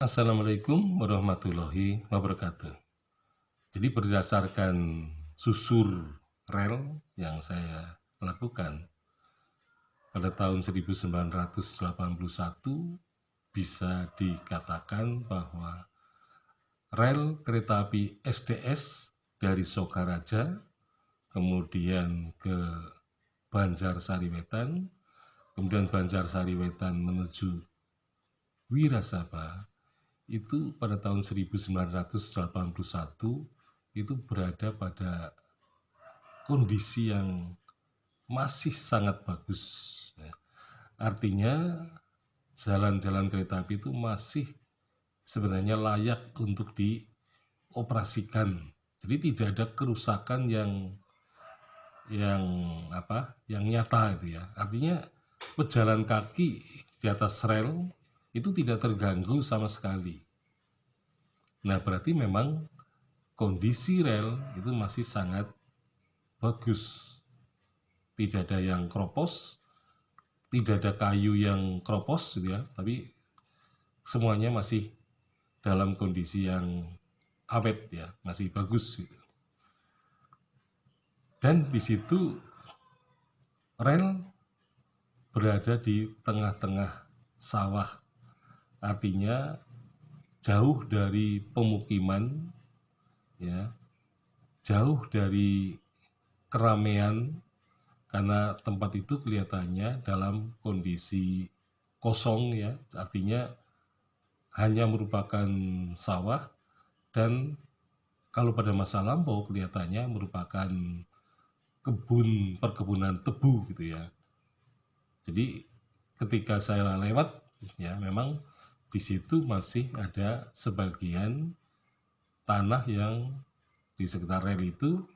Assalamualaikum warahmatullahi wabarakatuh. Jadi berdasarkan susur rel yang saya lakukan pada tahun 1981, bisa dikatakan bahwa rel kereta api SDS dari Sokaraja kemudian ke Banjarsari-Wetan, kemudian Banjarsari-Wetan menuju Wirasaba, itu pada tahun 1981 itu berada pada kondisi yang masih sangat bagus, ya. Artinya jalan-jalan kereta api itu masih sebenarnya layak untuk dioperasikan. Jadi tidak ada kerusakan yang yang nyata itu ya. Artinya pejalan kaki di atas rel itu tidak terganggu sama sekali. Nah, berarti memang kondisi rel itu masih sangat bagus. Tidak ada yang kropos, tidak ada kayu yang kropos gitu ya, tapi semuanya masih dalam kondisi yang awet ya, masih bagus gitu. Dan di situ rel berada di tengah-tengah sawah. Artinya jauh dari pemukiman ya, jauh dari keramaian, karena tempat itu kelihatannya dalam kondisi kosong ya, artinya hanya merupakan sawah, dan kalau pada masa lampau kelihatannya merupakan perkebunan tebu gitu ya. Jadi ketika saya lewat ya, memang di situ masih ada sebagian tanah yang di sekitar rel itu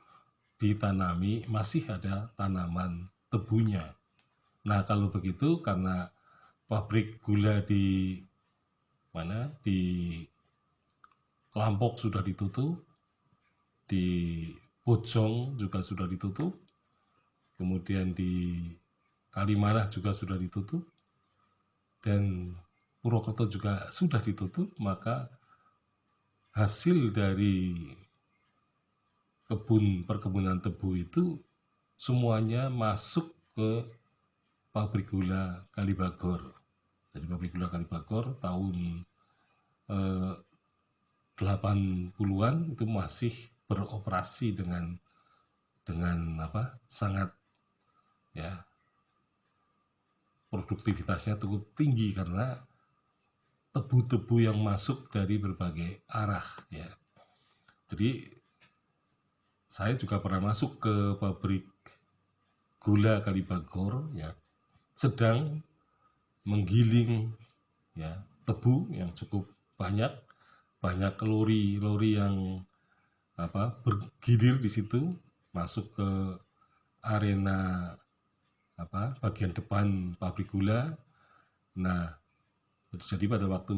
ditanami, masih ada tanaman tebunya. Nah, kalau begitu karena pabrik gula di Lampok sudah ditutup, di Bojong juga sudah ditutup, kemudian di Kalimanah juga sudah ditutup, dan Purwokerto juga sudah ditutup, maka hasil dari perkebunan tebu itu semuanya masuk ke pabrik gula Kalibagor. Jadi pabrik gula Kalibagor tahun 80-an itu masih beroperasi dengan sangat ya, produktivitasnya cukup tinggi karena tebu-tebu yang masuk dari berbagai arah ya. Jadi saya juga pernah masuk ke pabrik gula Kalibagor ya, sedang menggiling ya tebu yang cukup banyak lori-lori yang bergilir di situ masuk ke arena bagian depan pabrik gula. Nah, jadi pada waktu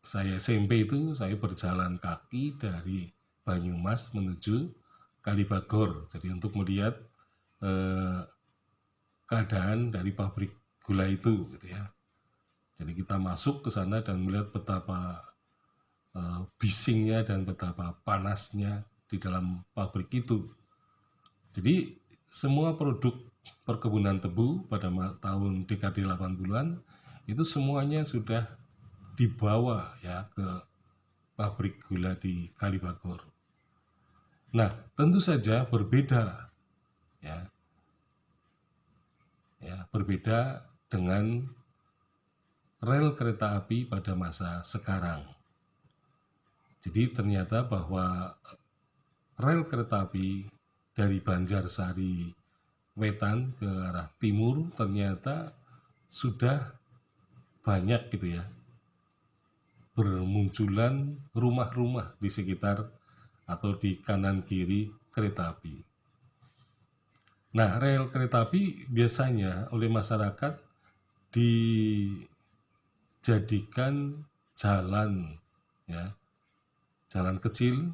saya SMP itu saya berjalan kaki dari Banyumas menuju Kalibagor. Jadi untuk melihat keadaan dari pabrik gula itu gitu ya. Jadi kita masuk ke sana dan melihat betapa bisingnya dan betapa panasnya di dalam pabrik itu. Jadi semua produk perkebunan tebu pada tahun dekade 80-an itu semuanya sudah dibawa ya ke pabrik gula di Kalibagor. Nah, tentu saja berbeda ya. Berbeda dengan rel kereta api pada masa sekarang. Jadi ternyata bahwa rel kereta api dari Banjarsari Wetan ke arah timur ternyata sudah banyak gitu ya, bermunculan rumah-rumah di sekitar atau di kanan kiri kereta api. Nah, rel kereta api biasanya oleh masyarakat dijadikan jalan ya, jalan kecil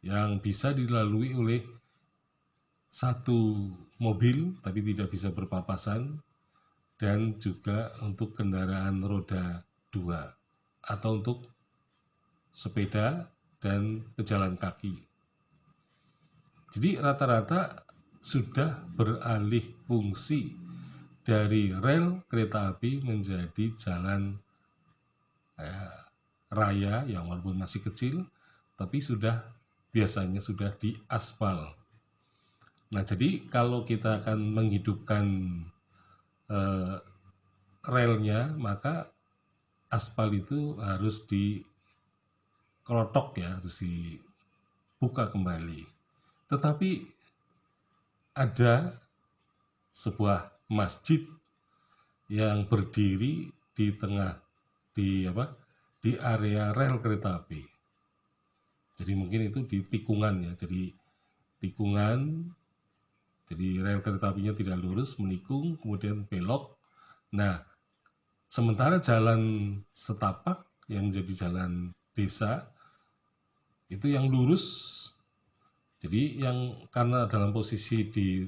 yang bisa dilalui oleh satu mobil tapi tidak bisa berpapasan, dan juga untuk kendaraan roda 2 atau untuk sepeda dan pejalan kaki. Jadi rata-rata sudah beralih fungsi dari rel kereta api menjadi jalan raya yang walaupun masih kecil, tapi biasanya sudah diaspal. Nah, jadi kalau kita akan menghidupkan relnya, maka aspal itu harus dikelotok ya, harus dibuka kembali. Tetapi ada sebuah masjid yang berdiri di tengah di area rel kereta api. Jadi mungkin itu di tikungan ya. Jadi tikungan, jadi rel kereta apinya tidak lurus, menikung, kemudian belok. Nah, sementara jalan setapak yang menjadi jalan desa itu yang lurus. Jadi yang karena dalam posisi di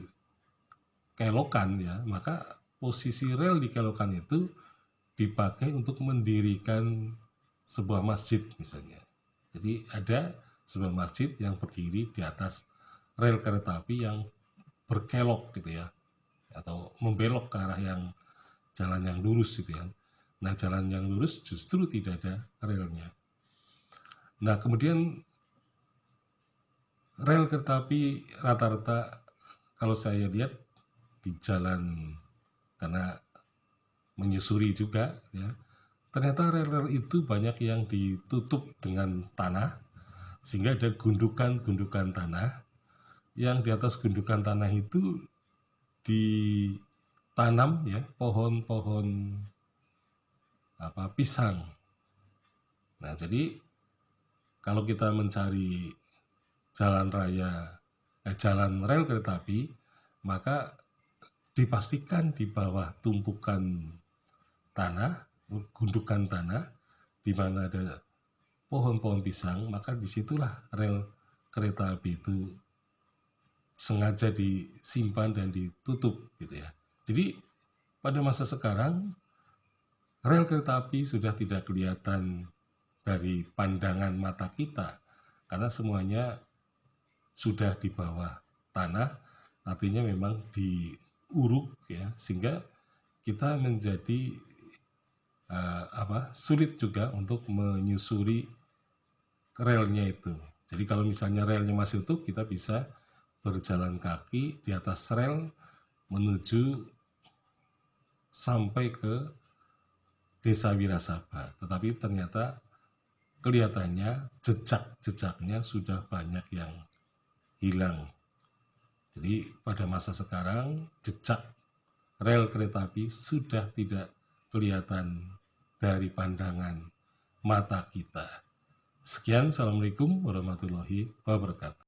kelokan ya, maka posisi rel di kelokan itu dipakai untuk mendirikan sebuah masjid misalnya. Jadi ada sebuah masjid yang berdiri di atas rel kereta api yang berkelok gitu ya, atau membelok ke arah yang jalan yang lurus gitu ya. Nah, jalan yang lurus justru tidak ada relnya. Nah, kemudian rel kereta api rata-rata kalau saya lihat di jalan, karena menyusuri juga ya, ternyata rel-rel itu banyak yang ditutup dengan tanah, sehingga ada gundukan-gundukan tanah, yang di atas gundukan tanah itu ditanam ya pohon-pohon pisang. Nah, jadi kalau kita mencari jalan rel kereta api, maka dipastikan di bawah tumpukan tanah, gundukan tanah, di mana ada pohon-pohon pisang, maka disitulah rel kereta api itu sengaja disimpan dan ditutup gitu ya. Jadi pada masa sekarang rel kereta api sudah tidak kelihatan dari pandangan mata kita, karena semuanya sudah di bawah tanah, artinya memang diuruk ya, sehingga kita menjadi sulit juga untuk menyusuri relnya itu. Jadi kalau misalnya relnya masih utuh, kita bisa berjalan kaki di atas rel menuju sampai ke Desa Wirasaba. Tetapi ternyata kelihatannya jejak-jejaknya sudah banyak yang hilang. Jadi pada masa sekarang jejak rel kereta api sudah tidak kelihatan dari pandangan mata kita. Sekian, Assalamualaikum warahmatullahi wabarakatuh.